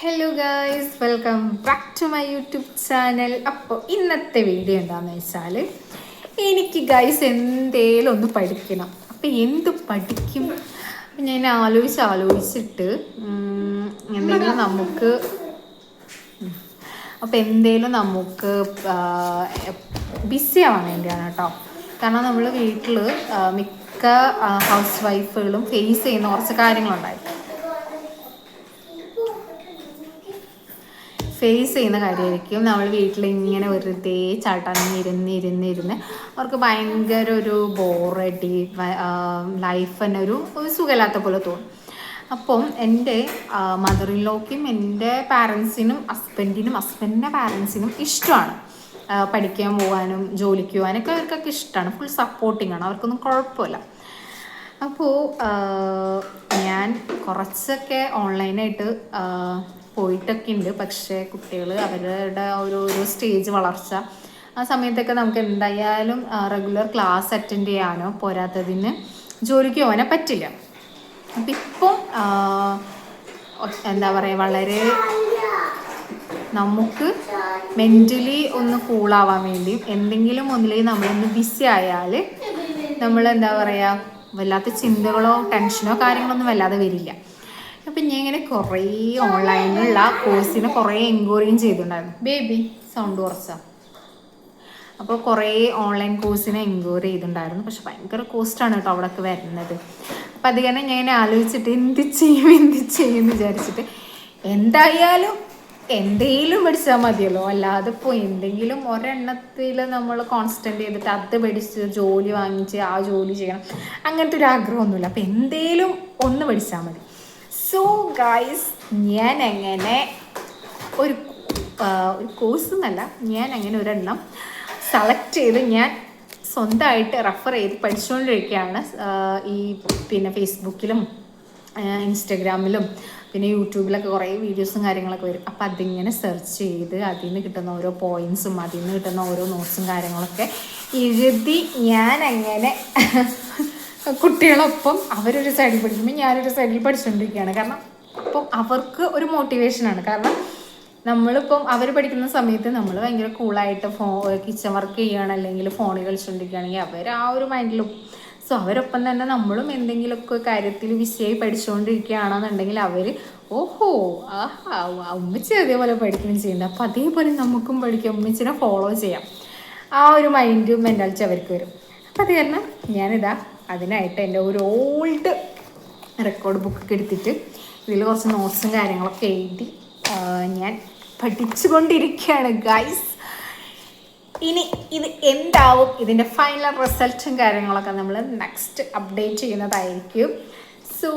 Hello guys, welcome back to my YouTube channel. അപ്പോൾ ഇന്നത്തെ video എന്താണെന്ന് വെച്ചാൽ എനിക്ക് ഗൈസ് എന്തേലും ഒന്ന് പഠിക്കണം. അപ്പോൾ എന്ത് പഠിക്കും? ഞാൻ ആലോചിച്ചിട്ട് എന്തെങ്കിലും നമുക്ക് ബിസി ആവാൻ വേണ്ടിയാണ് കേട്ടോ. കാരണം നമ്മൾ വീട്ടിൽ മിക്ക ഹൗസ് വൈഫുകളും ഫേസ് ചെയ്യുന്ന കുറച്ച് കാര്യങ്ങളുണ്ടായിരുന്നു. കാര്യമായിരിക്കും. നമ്മൾ വീട്ടിൽ ഇങ്ങനെ വെറുതെ ഇരുന്ന് അവർക്ക് ഭയങ്കര ഒരു ബോറടി, ലൈഫ് തന്നെ ഒരു സുഖമില്ലാത്ത പോലെ തോന്നും. അപ്പം എൻ്റെ മദർ ഇൻ ലോക്കും എൻ്റെ പാരൻസിനും ഹസ്ബൻഡിൻ്റെ പാരൻസിനും ഇഷ്ടമാണ് പഠിക്കാൻ പോകാനും ജോലിക്ക് പോകാനൊക്കെ. അവർക്കൊക്കെ ഇഷ്ടമാണ്, ഫുൾ സപ്പോർട്ടിങ് ആണ്, അവർക്കൊന്നും കുഴപ്പമില്ല. അപ്പോൾ ഞാൻ കുറച്ചൊക്കെ ഓൺലൈനായിട്ട് പോയിട്ടൊക്കെ ഉണ്ട്. പക്ഷേ കുട്ടികൾ അവരുടെ ഒരു സ്റ്റേജ് വളർച്ച ആ സമയത്തൊക്കെ നമുക്ക് എന്തായാലും റെഗുലർ ക്ലാസ് അറ്റൻഡ് ചെയ്യാനോ പോരാത്തതിന് ജോലിക്ക് പോകാനോ പറ്റില്ല. അപ്പം ഇപ്പം എന്താ പറയുക, വളരെ നമുക്ക് മെൻ്റലി ഒന്ന് കൂളാവാൻ വേണ്ടിയും എന്തെങ്കിലും ഒന്നിലേക്ക് നമ്മളൊന്ന് ബിസി ആയാൽ നമ്മൾ എന്താ പറയുക, വല്ലാത്ത ചിന്തകളോ ടെൻഷനോ കാര്യങ്ങളൊന്നും വല്ലാതെ വരില്ല. അപ്പം ഞാൻ ഇങ്ങനെ കുറേ ഓൺലൈനിലുള്ള കോഴ്സിന് കുറേ എൻക്വയറിയും ചെയ്തിട്ടുണ്ടായിരുന്നു. ബേബി സൗണ്ട് കുറച്ചാണ്. അപ്പോൾ കുറേ ഓൺലൈൻ കോഴ്സിനെ എൻക്വയറി ചെയ്തിട്ടുണ്ടായിരുന്നു. പക്ഷെ ഭയങ്കര കോസ്റ്റാണ് കേട്ടോ അവിടെയൊക്കെ വരുന്നത്. അപ്പം അത് കാരണം ഞാൻ ആലോചിച്ചിട്ട് എന്ത് ചെയ്യും വിചാരിച്ചിട്ട് എന്തായാലും എന്തെങ്കിലും പഠിച്ചാൽ മതിയല്ലോ. അല്ലാതെ ഇപ്പോൾ എന്തെങ്കിലും ഒരെണ്ണത്തിൽ നമ്മൾ കോൺസെൻട്രേറ്റ് ചെയ്തിട്ട് അത് പഠിച്ച് ജോലി വാങ്ങിച്ച് ആ ജോലി ചെയ്യണം അങ്ങനത്തെ ഒരു ആഗ്രഹമൊന്നുമില്ല. അപ്പം എന്തേലും ഒന്ന് പഠിച്ചാൽ മതി. സോ ഗൈസ്, ഞാൻ അങ്ങനെ ഒരു കോഴ്സ് എന്നല്ല, ഞാൻ അങ്ങനെ ഒരെണ്ണം സെലക്ട് ചെയ്ത് ഞാൻ സ്വന്തമായിട്ട് റെഫർ ചെയ്ത് പഠിച്ചുകൊണ്ടിരിക്കുകയാണ്. പിന്നെ ഫേസ്ബുക്കിലും ഇൻസ്റ്റഗ്രാമിലും പിന്നെ യൂട്യൂബിലൊക്കെ കുറേ വീഡിയോസും കാര്യങ്ങളൊക്കെ വരും. അപ്പം അതിങ്ങനെ സെർച്ച് ചെയ്ത് അതിൽ നിന്ന് കിട്ടുന്ന ഓരോ പോയിൻറ്സും അതിൽ നിന്ന് കിട്ടുന്ന ഓരോ നോട്ട്സും കാര്യങ്ങളൊക്കെ എഴുതി ഞാൻ അങ്ങനെ കുട്ടികളൊപ്പം അവരൊരു സൈഡിൽ പഠിക്കുമ്പോൾ ഞാനൊരു സൈഡിൽ പഠിച്ചുകൊണ്ടിരിക്കുകയാണ്. കാരണം അപ്പം അവർക്ക് ഒരു മോട്ടിവേഷനാണ്. കാരണം നമ്മളിപ്പം അവർ പഠിക്കുന്ന സമയത്ത് നമ്മൾ ഭയങ്കര കൂളായിട്ട് കിച്ചൺ വർക്ക് ചെയ്യുകയാണ്, അല്ലെങ്കിൽ ഫോണിൽ കളിച്ചുകൊണ്ടിരിക്കുകയാണെങ്കിൽ അവർ ആ ഒരു മൈൻഡിലും. സോ അവരൊപ്പം തന്നെ നമ്മളും എന്തെങ്കിലുമൊക്കെ കാര്യത്തിൽ ബിസിയായി പഠിച്ചുകൊണ്ടിരിക്കുകയാണെന്നുണ്ടെങ്കിൽ അവർ ഓഹോ ഉമ്മച്ചി അതേപോലെ പഠിക്കുകയും ചെയ്യുന്നുണ്ട്, അപ്പം അതേപോലെ നമുക്കും പഠിക്കാം, ഉമ്മച്ചിനെ ഫോളോ ചെയ്യാം, ആ ഒരു മെൻറ്റാലിറ്റി അവർക്ക് വരും. അപ്പം അത് കാരണം ഞാനിതാ അതിനായിട്ട് എൻ്റെ ഒരു ഓൾഡ് റെക്കോർഡ് ബുക്കൊക്കെ എടുത്തിട്ട് ഇതിൽ കുറച്ച് നോട്ട്സും കാര്യങ്ങളൊക്കെ എഴുതി ഞാൻ പഠിച്ചുകൊണ്ടിരിക്കുകയാണ് ഗൈസ്. ഇനി ഇത് എന്താവും, ഇതിൻ്റെ ഫൈനൽ റിസൾട്ടും കാര്യങ്ങളൊക്കെ നമ്മൾ നെക്സ്റ്റ് അപ്ഡേറ്റ് ചെയ്യുന്നതായിരിക്കും. സോ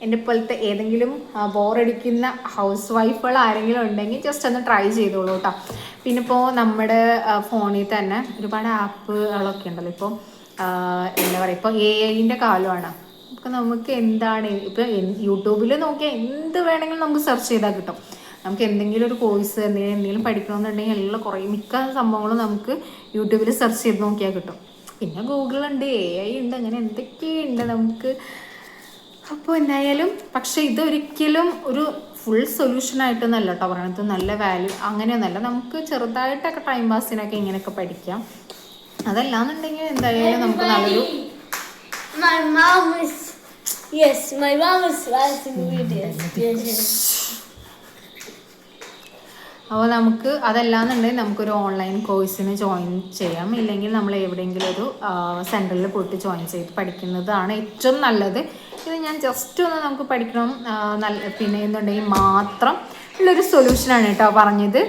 എൻ്റെ പോലത്തെ ഏതെങ്കിലും ബോറടിക്കുന്ന ഹൗസ് വൈഫുകൾ ആരെങ്കിലും ഉണ്ടെങ്കിൽ ജസ്റ്റ് ഒന്ന് ട്രൈ ചെയ്തോളൂ കേട്ടോ. പിന്നെ ഇപ്പോൾ നമ്മുടെ ഫോണിൽ തന്നെ ഒരുപാട് ആപ്പുകളൊക്കെ ഉണ്ടല്ലോ. ഇപ്പോൾ എന്താ പറയുക, ഇപ്പോൾ AI കാലമാണ്. അപ്പോൾ നമുക്ക് എന്താണ് ഇപ്പോൾ യൂട്യൂബിൽ നോക്കിയാൽ എന്ത് വേണമെങ്കിലും നമുക്ക് സെർച്ച് ചെയ്താൽ കിട്ടും. നമുക്ക് എന്തെങ്കിലും ഒരു കോഴ്സ് എന്തെങ്കിലും പഠിക്കണമെന്നുണ്ടെങ്കിൽ എല്ലാം മിക്ക സംഭവങ്ങളും നമുക്ക് യൂട്യൂബിൽ സെർച്ച് ചെയ്ത് നോക്കിയാൽ കിട്ടും. പിന്നെ ഗൂഗിളുണ്ട്, AI ഉണ്ട്, അങ്ങനെ എന്തൊക്കെയുണ്ട് നമുക്ക്. അപ്പോൾ എന്തായാലും പക്ഷേ ഇതൊരിക്കലും ഒരു ഫുൾ സൊല്യൂഷനായിട്ടൊന്നല്ല കേട്ടോ പറയണത്. നല്ല വാല്യൂ അങ്ങനെയൊന്നല്ല. നമുക്ക് ചെറുതായിട്ടൊക്കെ ടൈം പാസിനൊക്കെ ഇങ്ങനെയൊക്കെ പഠിക്കാം. അതല്ലാന്നുണ്ടെങ്കിൽ എന്തായാലും നമുക്ക് നല്ലൊരു അപ്പോൾ നമുക്ക് അതല്ലാന്നുണ്ടെങ്കിൽ നമുക്കൊരു ഓൺലൈൻ കോഴ്സിന് ജോയിൻ ചെയ്യാം. ഇല്ലെങ്കിൽ നമ്മൾ എവിടെയെങ്കിലും ഒരു സെൻറ്ററിൽ പോയിട്ട് ജോയിൻ ചെയ്ത് പഠിക്കുന്നതാണ് ഏറ്റവും നല്ലത്. ഇത് ഞാൻ ജസ്റ്റ് ഒന്ന് നമുക്ക് പഠിക്കണം പിന്നെ എന്നുണ്ടെങ്കിൽ മാത്രം ഉള്ളൊരു സൊല്യൂഷനാണ് കേട്ടോ പറഞ്ഞത്.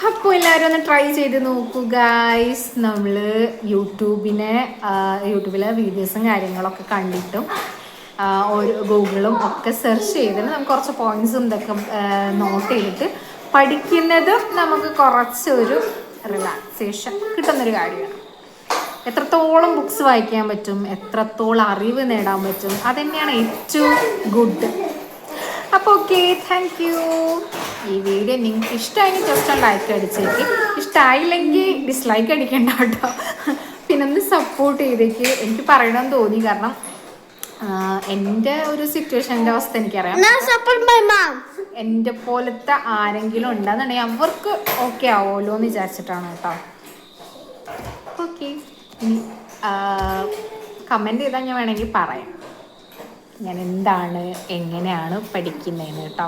അപ്പോൾ എല്ലാവരും ഒന്ന് ട്രൈ ചെയ്ത് നോക്കൂ ഗൈസ്. നമ്മൾ യൂട്യൂബിലെ വീഡിയോസും കാര്യങ്ങളൊക്കെ കണ്ടിട്ടും ഗൂഗിളും ഒക്കെ സെർച്ച് ചെയ്തിട്ട് നമുക്ക് കുറച്ച് പോയിൻറ്റ്സും ഇതൊക്കെ നോട്ട് ചെയ്തിട്ട് പഠിക്കുന്നതും നമുക്ക് കുറച്ചൊരു റിലാക്സേഷൻ കിട്ടുന്നൊരു കാര്യമാണ്. എത്രത്തോളം ബുക്സ് വായിക്കാൻ പറ്റും, എത്രത്തോളം അറിവ് നേടാൻ പറ്റും, അതുതന്നെയാണ് ഏറ്റവും ഗുഡ്. അപ്പോൾ ഓക്കെ, താങ്ക് യു. ഈ വീഡിയോ നിങ്ങൾക്ക് ഇഷ്ടമായെങ്കിൽ ജസ്റ്റ് ലൈക്ക് അടിച്ചേക്ക്, ഇഷ്ടമായില്ലെങ്കിൽ ഡിസ്ലൈക്ക് അടിക്കണ്ട കേട്ടോ. പിന്നെ ഒന്ന് സപ്പോർട്ട് ചെയ്തേക്ക്. എനിക്ക് പറയണമെന്ന് തോന്നി, കാരണം എൻ്റെ ഒരു സിറ്റുവേഷൻ്റെ അവസ്ഥ എനിക്കറിയാം. എൻ്റെ പോലത്തെ ആരെങ്കിലും ഉണ്ടെന്നുണ്ടെങ്കിൽ അവർക്ക് ഓക്കെ ആവുമല്ലോ എന്ന് വിചാരിച്ചിട്ടാണ് കേട്ടോ. ഓക്കെ, ഇനി കമൻറ്റ് ചെയ്താൽ ഞാൻ വേണമെങ്കിൽ പറയാം ഞാൻ എന്താണ് എങ്ങനെയാണ് പഠിക്കുന്നതെന്ന് കേട്ടോ.